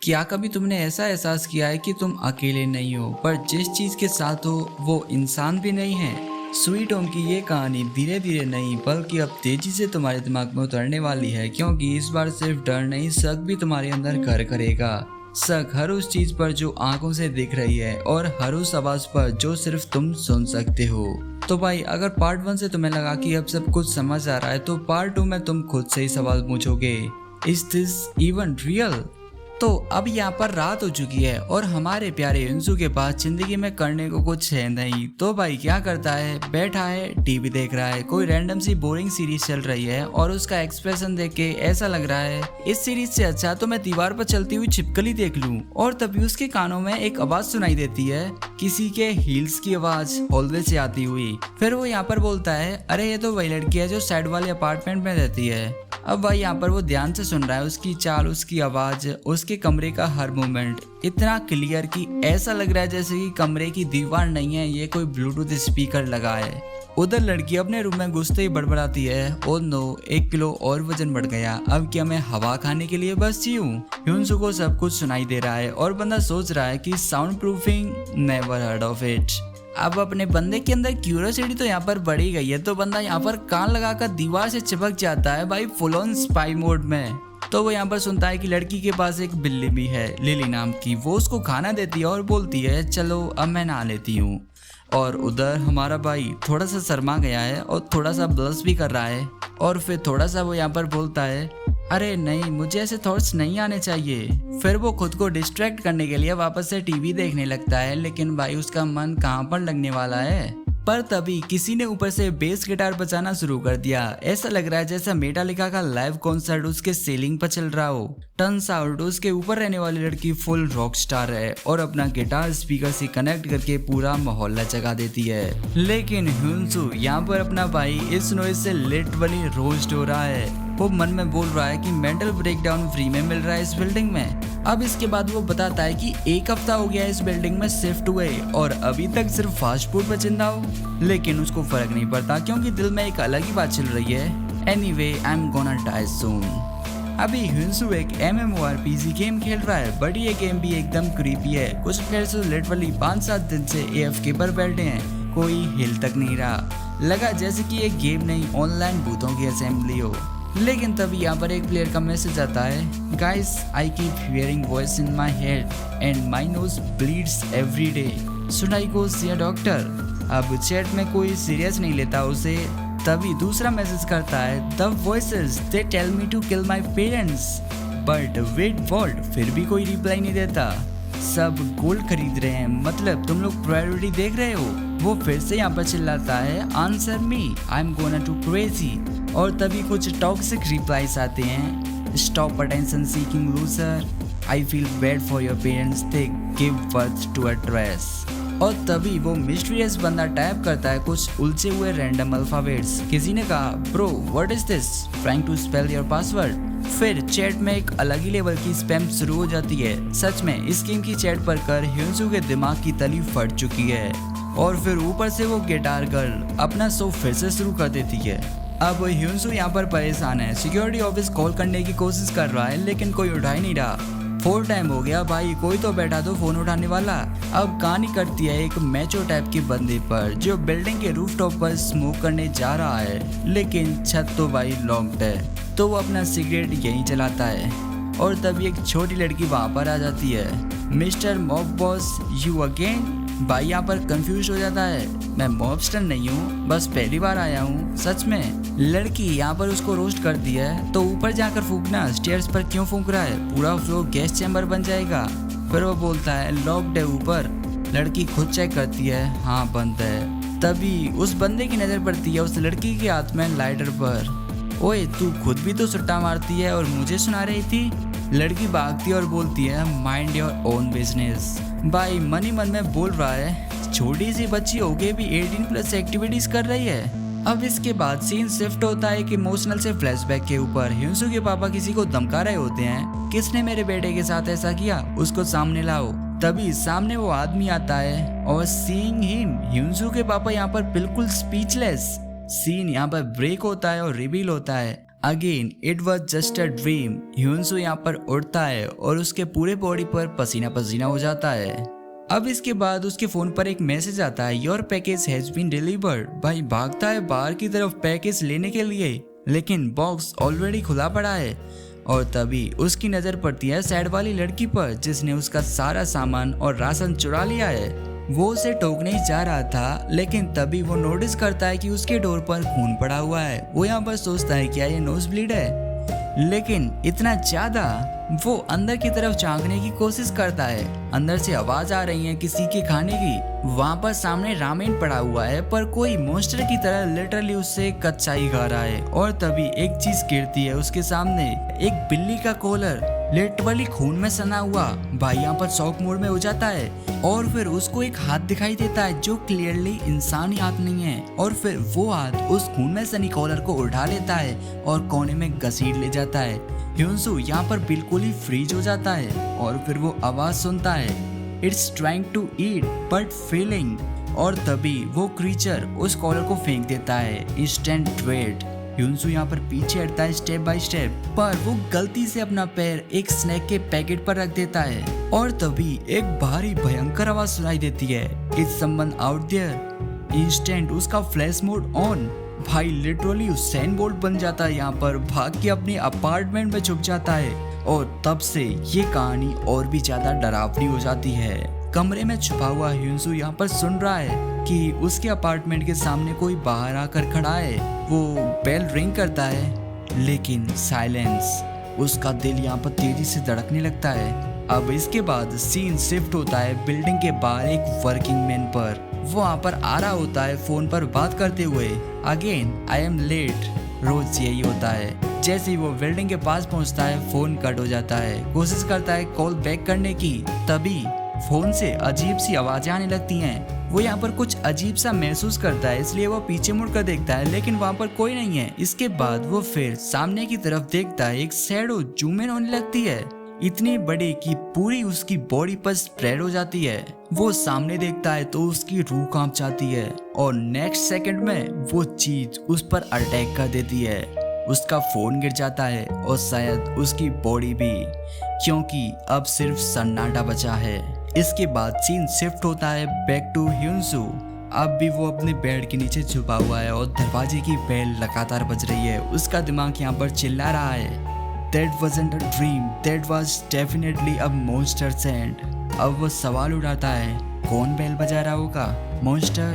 क्या कभी तुमने ऐसा एहसास किया है कि तुम अकेले नहीं हो, पर जिस चीज के साथ हो वो इंसान भी नहीं है? स्वीट होम की ये कहानी धीरे धीरे नहीं बल्कि अब तेजी से तुम्हारे दिमाग में उतरने वाली है, क्योंकि इस बार सिर्फ डर नहीं, शक भी तुम्हारे अंदर घर करेगा। शक हर उस चीज पर जो आंखों से दिख रही है और हर उस आवाज पर जो सिर्फ तुम सुन सकते हो। तो भाई, अगर पार्ट 1 से तुम्हें लगा कि अब सब कुछ समझ आ रहा है, तो पार्ट 2 में तुम खुद से ही सवाल पूछोगे, इज दिस इवन रियल? तो अब यहाँ पर रात हो चुकी है और हमारे प्यारे युनसू के पास जिंदगी में करने को कुछ है नहीं। तो भाई क्या करता है, बैठा है टीवी देख रहा है, कोई रैंडम सी बोरिंग सीरीज चल रही है और उसका एक्सप्रेशन देख के ऐसा लग रहा है इस सीरीज से अच्छा तो मैं दीवार पर चलती हुई छिपकली देख लूं। और तभी उसके कानों में एक आवाज सुनाई देती है, किसी के हील्स की आवाज हॉलवे से आती हुई। फिर वो यहाँ पर बोलता है, अरे ये तो वही लड़की है जो साइड वाले अपार्टमेंट में रहती है। अब भाई यहाँ पर वो ध्यान से सुन रहा है, उसकी चाल, उसकी आवाज, उसके कमरे का हर मूवमेंट इतना क्लियर कि ऐसा लग रहा है जैसे कि कमरे की दीवार नहीं है, ये कोई ब्लूटूथ स्पीकर लगा है। उधर लड़की अपने रूम में घुसते ही बड़बड़ाती है, ओ नो, 1 किलो और वजन बढ़ गया, अब क्या मैं हवा खाने के लिए बची हूँ? युनसू को सब कुछ सुनाई दे रहा है और बंदा सोच रहा है कि sound proofing, never heard of it. अब अपने बंदे के अंदर क्यूरियोसिटी तो यहाँ पर बढ़ी गई है, तो बंदा यहाँ पर कान लगाकर दीवार से चिपक जाता है भाई, फुल ऑन स्पाई मोड में। तो वो यहाँ पर सुनता है कि लड़की के पास एक बिल्ली भी है, लिली नाम की। वो उसको खाना देती है और बोलती है, चलो अब मैं नहा लेती हूँ। और उधर हमारा भाई थोड़ा सा शर्मा गया है और थोड़ा सा ब्लश भी कर रहा है। और फिर थोड़ा सा वो यहाँ पर बोलता है, अरे नहीं, मुझे ऐसे थॉट्स नहीं आने चाहिए। फिर वो खुद को डिस्ट्रैक्ट करने के लिए वापस से टीवी देखने लगता है, लेकिन भाई उसका मन कहाँ पर लगने वाला है। पर तभी किसी ने ऊपर से बेस गिटार बजाना शुरू कर दिया। ऐसा लग रहा है जैसा मेटालिका का लाइव कॉन्सर्ट उसके सीलिंग पर चल रहा हो। टर्न्स आउट उसके ऊपर रहने वाली लड़की फुल रॉक स्टार है और अपना गिटार स्पीकर से कनेक्ट करके पूरा मोहल्ला जगा देती है। लेकिन युनसू यहाँ पर अपना भाई इस नॉइज से लिटरली रोस्ट हो रहा है। वो मन में बोल रहा है कि मेंटल ब्रेकडाउन फ्री में मिल रहा है इस बिल्डिंग में। अब इसके बाद वो बताता है कि 1 हफ्ता हो गया इस बिल्डिंग में शिफ्ट हुए और अभी तक सिर्फ फास्ट फूड पर जिंदा हो, लेकिन उसको फर्क नहीं पड़ता क्योंकि दिल में एक अलग ही बात चल रही है, anyway I am gonna die soon. अभी युनसू एक MMORPG गेम खेल रहा है, बट ये गेम भी एकदम क्रीपी है। कुछ प्लेयर्स लिटरली 5-7 दिन से AFK पर बैठे हैं, कोई हिल तक नहीं रहा। लगा जैसे कि ये गेम नहीं, ऑनलाइन भूतों की असेंबली हो। लेकिन तभी यहाँ पर एक प्लेयर का मैसेज आता है, guys I keep hearing voice in my head and my nose bleeds every day, should I go see a doctor? अब चैट में कोई सीरियस नहीं लेता उसे। तभी दूसरा मैसेज करता है, the voices they tell me to kill my parents but wait what? फिर भी कोई रिप्लाई नहीं देता। सब गोल्ड खरीद रहे हैं, मतलब तुम लोग प्रायोरिटी देख रहे हो? वो फिर से यहाँ पर चिल्लाता है, answer me, I am gonna to crazy. और तभी कुछ टॉक्सिक रिप्लाईज आते हैं, stop attention seeking loser, I feel bad for your parents, they give birth to a trace. और तभी वो मिस्टीरियस बंदा टाइप करता है कुछ उलझे हुए रैंडम अल्फाबेट्स। किसी ने कहा, bro what is this, trying to spell your password. फिर चैट में एक अलग ही लेवल की स्पैम शुरू हो जाती है। सच में इस गेम की चैट पढ़कर युनसू के दिमाग की तली फट चुकी है। और फिर ऊपर से वो गिटार गर्ल अपना शो फिर से शुरू कर देती है। अब युनसू यहाँ पर परेशान है, सिक्योरिटी ऑफिस कॉल करने की कोशिश कर रहा है लेकिन कोई उठा ही नहीं रहा। 4 टाइम हो गया भाई, कोई तो बैठा दो फोन उठाने वाला। अब कहानी करती है एक मैचो टाइप के बंदे पर जो बिल्डिंग के रूफटॉप पर स्मोक करने जा रहा है, लेकिन छत तो भाई लॉक्ड है, तो वो अपना सिगरेट यहीं चलाता है। और तभी एक छोटी लड़की वहां पर आ जाती है, mister mob boss you again? भाई यहाँ पर कंफ्यूज हो जाता है, मैं मॉबस्टर नहीं हूँ, बस पहली बार आया हूँ। सच में लड़की यहाँ पर उसको रोस्ट कर दी है, तो ऊपर जाकर फूंकना, स्टेयर्स पर क्यों फूंक रहा है, पूरा फ्लोर गैस चैम्बर बन जाएगा। फिर वो बोलता है, लॉक्ड है ऊपर। लड़की खुद चेक करती है, हाँ बंद है। तभी उस बंदे की नजर पड़ती है उस लड़की के हाथ में लाइटर पर। ओए तू खुद भी तो सुट्टा मारती है और मुझे सुना रही थी। लड़की भागती है और बोलती है, माइंड योर ओन बिजनेस। भाई मन ही मन में बोल रहा है, छोटी सी बच्ची होके भी 18+ एक्टिविटीज कर रही है। अब इसके बाद सीन शिफ्ट होता है कि इमोशनल से फ्लैशबैक के ऊपर। युनसू के पापा किसी को धमका रहे होते हैं, किसने मेरे बेटे के साथ ऐसा किया, उसको सामने लाओ। तभी सामने वो आदमी आता है और सीइंग हिम, युनसू के पापा यहाँ पर बिल्कुल स्पीचलेस। सीन यहाँ पर ब्रेक होता है और रिवील होता है, again it was just a dream. Hyunsu यहाँ पर उड़ता है और उसके पूरे बॉडी पर पसीना पसीना हो जाता है। अब इसके बाद उसके फोन पर एक मैसेज आता है, your package has been delivered. भाई भागता है बाहर की तरफ पैकेज लेने के लिए, लेकिन बॉक्स ऑलरेडी खुला पड़ा है। और तभी उसकी नजर पड़ती है सैड वाली लड़की पर, जिसने उसका सारा सामान और राशन चुरा लिया है। वो उसे टोकने ही जा रहा था, लेकिन तभी वो नोटिस करता है कि उसके डोर पर खून पड़ा हुआ है। वो यहाँ पर सोचता है क्या ये नोज ब्लीड है, लेकिन इतना ज्यादा। वो अंदर की तरफ झांकने की कोशिश करता है। अंदर से आवाज आ रही है किसी के खाने की। वहाँ पर सामने रामेन पड़ा हुआ है, पर कोई मॉन्स्टर की तरह लिटरली उससे कच्चा ही खा रहा है। और तभी एक चीज गिरती है उसके सामने, एक बिल्ली का कॉलर लिटरली खून में सना हुआ। भाई यहाँ पर शॉक मोड में हो जाता है और फिर उसको एक हाथ दिखाई देता है जो क्लियरली इंसानी हाथ नहीं है। और फिर वो हाथ उस खून में सनी कॉलर को उठा लेता है और कोने में घसीट ले जाता है। ह्यूनसू यहाँ पर बिल्कुल ही फ्रीज हो जाता है और फिर वो आवाज सुनता है, it's trying to eat but failing. और तभी वो क्रीचर उस कॉलर को फेंक देता है। Instant death. ह्यूनसू यहाँ पर पीछे हटता है स्टेप बाय स्टेप, पर वो गलती से अपना पैर एक स्नैक के पैकेट पर रख देता है। और तभी एक भारी भयंकर आवाज सुनाई देती है, it's someone out there. Instant उसका फ्लैश मोड ऑन। भाई लिटरली उसेन बोल्ट बन जाता है, यहाँ पर भाग के अपने अपार्टमेंट में छुप जाता है। और तब से ये कहानी और भी ज्यादा डरावनी हो जाती है। कमरे में छुपा हुआ ह्यूनसू यहाँ पर सुन रहा है कि उसके अपार्टमेंट के सामने कोई बाहर आकर खड़ा है। वो बेल रिंग करता है, लेकिन साइलेंस। उसका दिल यहाँ पर तेजी से धड़कने लगता है। अब इसके बाद सीन शिफ्ट होता है बिल्डिंग के बाहर एक वर्किंग मैन पर। वो वहाँ पर आ रहा होता है फोन पर बात करते हुए, अगेन आई एम लेट। रोज यही होता है। जैसे ही वो बिल्डिंग के पास पहुँचता है फोन कट हो जाता है। कोशिश करता है कॉल बैक करने की, तभी फोन से अजीब सी आवाजें आने लगती हैं। वो यहाँ पर कुछ अजीब सा महसूस करता है, इसलिए वो पीछे मुड़कर देखता है, लेकिन वहाँ पर कोई नहीं है। इसके बाद वो फिर सामने की तरफ देखता है, एक शैडो जूम इन होने लगती है, इतनी बड़ी कि पूरी उसकी बॉडी पर स्प्रेड हो जाती है। वो सामने देखता है तो उसकी रूह कांप जाती है और नेक्स्ट सेकंड में वो चीज उस पर अटैक कर देती है। उसका फोन गिर जाता है और शायद उसकी बॉडी भी, क्योंकि अब सिर्फ सन्नाटा बचा है। इसके बाद सीन शिफ्ट होता है बैक टू ह्यूनसू। अब भी वो अपने बेड के नीचे छुपा हुआ है और दरवाजे की बेल लगातार बज रही है। उसका दिमाग यहाँ पर चिल्ला रहा है, That wasn't a dream, that was definitely a monster's hand। अब वो सवाल उठाता है, कौन बेल बजा रहा होगा? मॉन्स्टर?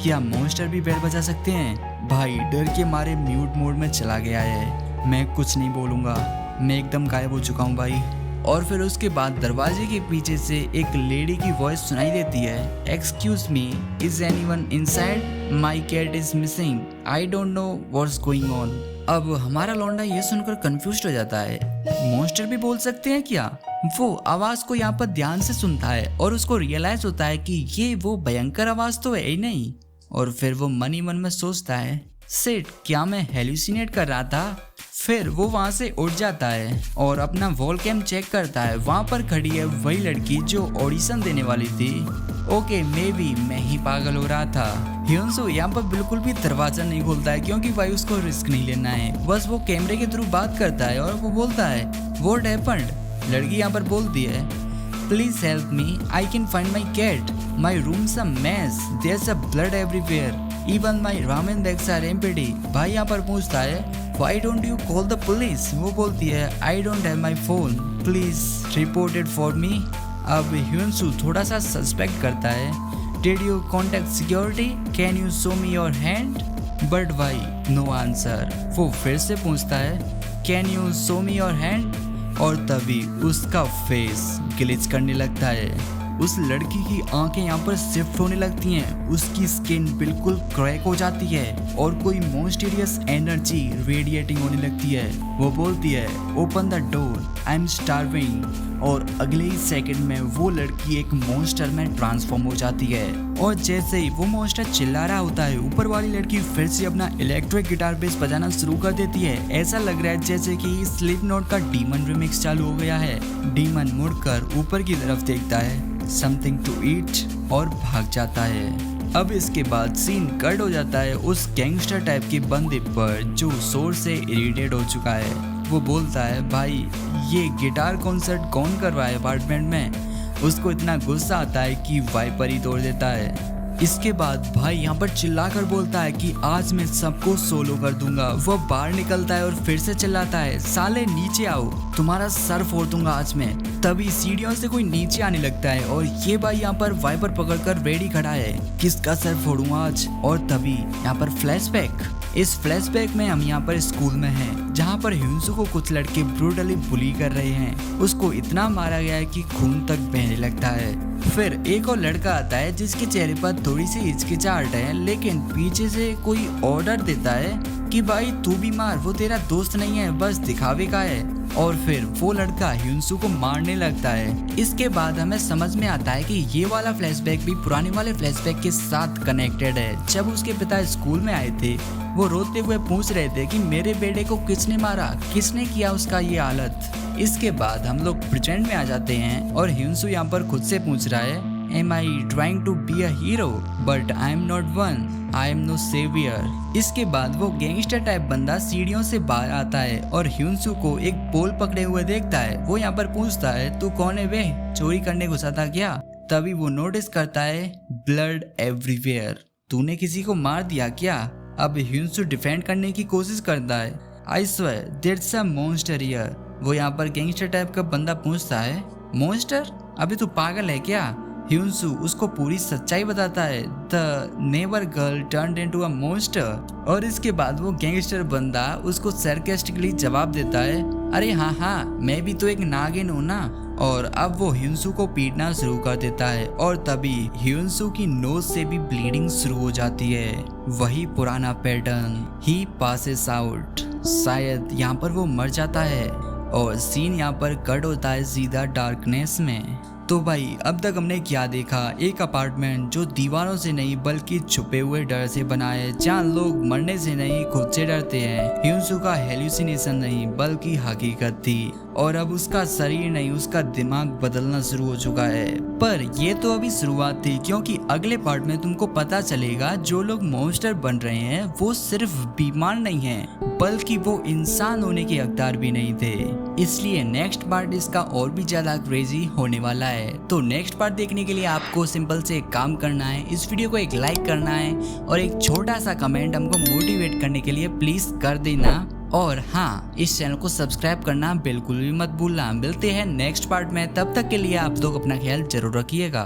क्या मॉन्स्टर भी बेल बजा सकते हैं? भाई डर के मारे म्यूट मोड में चला गया है। मैं कुछ नहीं बोलूँगा, मैं एकदम गायब हो चुका हूँ भाई। और फिर उसके बाद दरवाजे के पीछे से एक लेडी की वॉइस सुनाई देती है, excuse me, is anyone inside? My cat is missing, I don't know what's going on. अब हमारा लौंडा ये सुनकर कंफ्यूज हो जाता है, मॉन्स्टर भी बोल सकते हैं क्या? वो आवाज को यहाँ पर ध्यान से सुनता है और उसको रियलाइज होता है कि ये वो भयंकर आवाज तो है ही नहीं। और फिर वो मन ही मन में सोचता है, शिट, क्या मैं हेल्यूसिनेट कर रहा था? फिर वो वहाँ से उठ जाता है और अपना वॉल कैम चेक करता है। वहाँ पर खड़ी है वही लड़की जो ऑडिशन देने वाली थी। ओके, मे बी मैं ही पागल हो रहा था। ह्यूनसू यहाँ पर बिल्कुल भी दरवाजा नहीं खोलता है, क्योंकि भाई उसको रिस्क नहीं लेना है। बस वो कैमरे के थ्रू बात करता है और वो बोलता है, व्हाट हैपेंड? लड़की यहाँ पर बोलती है, please help me, I can find my cat, my room's a mess, there's a blood everywhere, even my ramen bags are empty. भाई यहाँ पर पूछता है, Why don't you call the police? वो बोलती है, I don't have my phone, please report it for me। अब ह्यूनसू थोड़ा सा सस्पेक्ट करता है, Did you contact security? Can you show me your hand? But why? No answer। वो फिर से पूछता है, Can you show me your hand? और तभी उसका फेस ग्लिच करने लगता है। उस लड़की की आंखें यहाँ पर शिफ्ट होने लगती हैं, उसकी स्किन बिल्कुल क्रैक हो जाती है और कोई मॉन्स्टेरियस एनर्जी रेडिएटिंग होने लगती है। वो बोलती है, open the door, I am starving. और अगले ही सेकंड में वो लड़की एक मॉन्स्टर में ट्रांसफॉर्म हो जाती है। और जैसे ही वो मॉन्स्टर चिल्ला रहा होता है, ऊपर वाली लड़की फिर से अपना इलेक्ट्रिक गिटार बेस बजाना शुरू कर देती है। ऐसा लग रहा है जैसे कि स्लिप नोट का डीमन रिमिक्स चालू हो गया है। डीमन मुड़कर ऊपर की तरफ देखता है, समथिंग टू ईट, और भाग जाता है। अब इसके बाद सीन कट हो जाता है उस गैंगस्टर टाइप के बंदे पर जो शोर से इरिटेट हो चुका है। वो बोलता है, भाई ये गिटार कॉन्सर्ट कौन कर रहा है अपार्टमेंट में। उसको इतना गुस्सा आता है कि वाइपर ही तोड़ देता है। इसके बाद भाई यहाँ पर चिल्लाकर बोलता है कि आज मैं सबको सोलो कर दूंगा। वो बाहर निकलता है और फिर से चिल्लाता है, साले नीचे आओ, तुम्हारा सर फोड़ दूंगा आज मैं। तभी सीढ़ियों से कोई नीचे आने लगता है और ये भाई यहाँ पर वाइपर पकड़कर रेडी खड़ा है, किसका सर फोड़ूंगा आज। और तभी यहाँ पर फ्लैशबैक। इस फ्लैशबैक में हम यहाँ पर स्कूल में हैं, जहाँ पर हिंसू को कुछ लड़के ब्रूटली बुली कर रहे हैं। उसको इतना मारा गया है कि खून तक बहने लगता है। फिर एक और लड़का आता है जिसके चेहरे पर थोड़ी सी हिचकिचाहट है, लेकिन पीछे से कोई ऑर्डर देता है कि भाई तू भी मार, वो तेरा दोस्त नहीं है, बस दिखावे का है। और फिर वो लड़का हिंसू को मारने लगता है। इसके बाद हमें समझ में आता है कि ये वाला फ्लैशबैक भी पुराने वाले फ्लैशबैक के साथ कनेक्टेड है। जब उसके पिता स्कूल में आए थे, वो रोते हुए पूछ रहे थे कि मेरे बेटे को किसने मारा, किसने किया उसका ये हालत। इसके बाद हम लोग प्रेजेंट में आ जाते हैं और हिंसू यहाँ पर खुद से पूछ रहा है, Am I trying to be a hero? But I am not one. I am no savior. इसके बाद वो गैंगस्टर टाइप बंदा सीढ़ियों से बाहर आता है और हिंसू को एक पोल पकड़े हुए देखता है। वो यहाँ पर पूछता है, तू कौन है बे, चोरी करने घुसा था क्या। तभी वो नोटिस करता है, ब्लड एवरीवेयर, तूने किसी को मार दिया क्या। अब हिंसू डिफेंड करने की कोशिश करता है, I swear there's a monster here. वो यहाँ पर गैंगस्टर टाइप का बंदा पूछता है, मॉन्स्टर, अभी तू पागल है क्या। हिंसू उसको पूरी सच्चाई बताता है, the neighbour girl turned into a monster. और इसके बाद वो गैंगस्टर बंदा उसको सरकास्टिकली जवाब देता है, अरे हाँ मैं भी तो एक नागिन हूँ ना। और अब वो हिंसू को पीटना शुरू कर देता है और तभी हिंसू की नोज से भी ब्लीडिंग शुरू हो जाती है। वही पुराना पैटर्न, ही पासेस आउट। शायद यहाँ पर वो मर जाता है और सीन यहाँ पर कट होता है सीधा डार्कनेस में। तो भाई अब तक हमने क्या देखा, एक अपार्टमेंट जो दीवारों से नहीं बल्कि छुपे हुए डर से बना है, जहाँ लोग मरने से नहीं खुद से डरते हैं। हिंसू का हेल्यूसिनेशन नहीं बल्कि हकीकत थी और अब उसका शरीर नहीं उसका दिमाग बदलना शुरू हो चुका है। पर ये तो अभी शुरुआत थी, क्योंकि अगले पार्ट में तुमको पता चलेगा जो लोग मॉन्स्टर बन रहे हैं वो सिर्फ बीमार नहीं हैं बल्कि वो इंसान होने के हकदार भी नहीं थे। इसलिए नेक्स्ट पार्ट इसका और भी ज्यादा क्रेजी होने वाला है। तो नेक्स्ट पार्ट देखने के लिए आपको सिंपल से एक काम करना है, इस वीडियो को एक लाइक करना है और एक छोटा सा कमेंट हमको मोटिवेट करने के लिए प्लीज कर देना। और हाँ, इस चैनल को सब्सक्राइब करना बिल्कुल भी मत भूलना। मिलते हैं नेक्स्ट पार्ट में, तब तक के लिए आप लोग अपना ख्याल जरूर रखिएगा।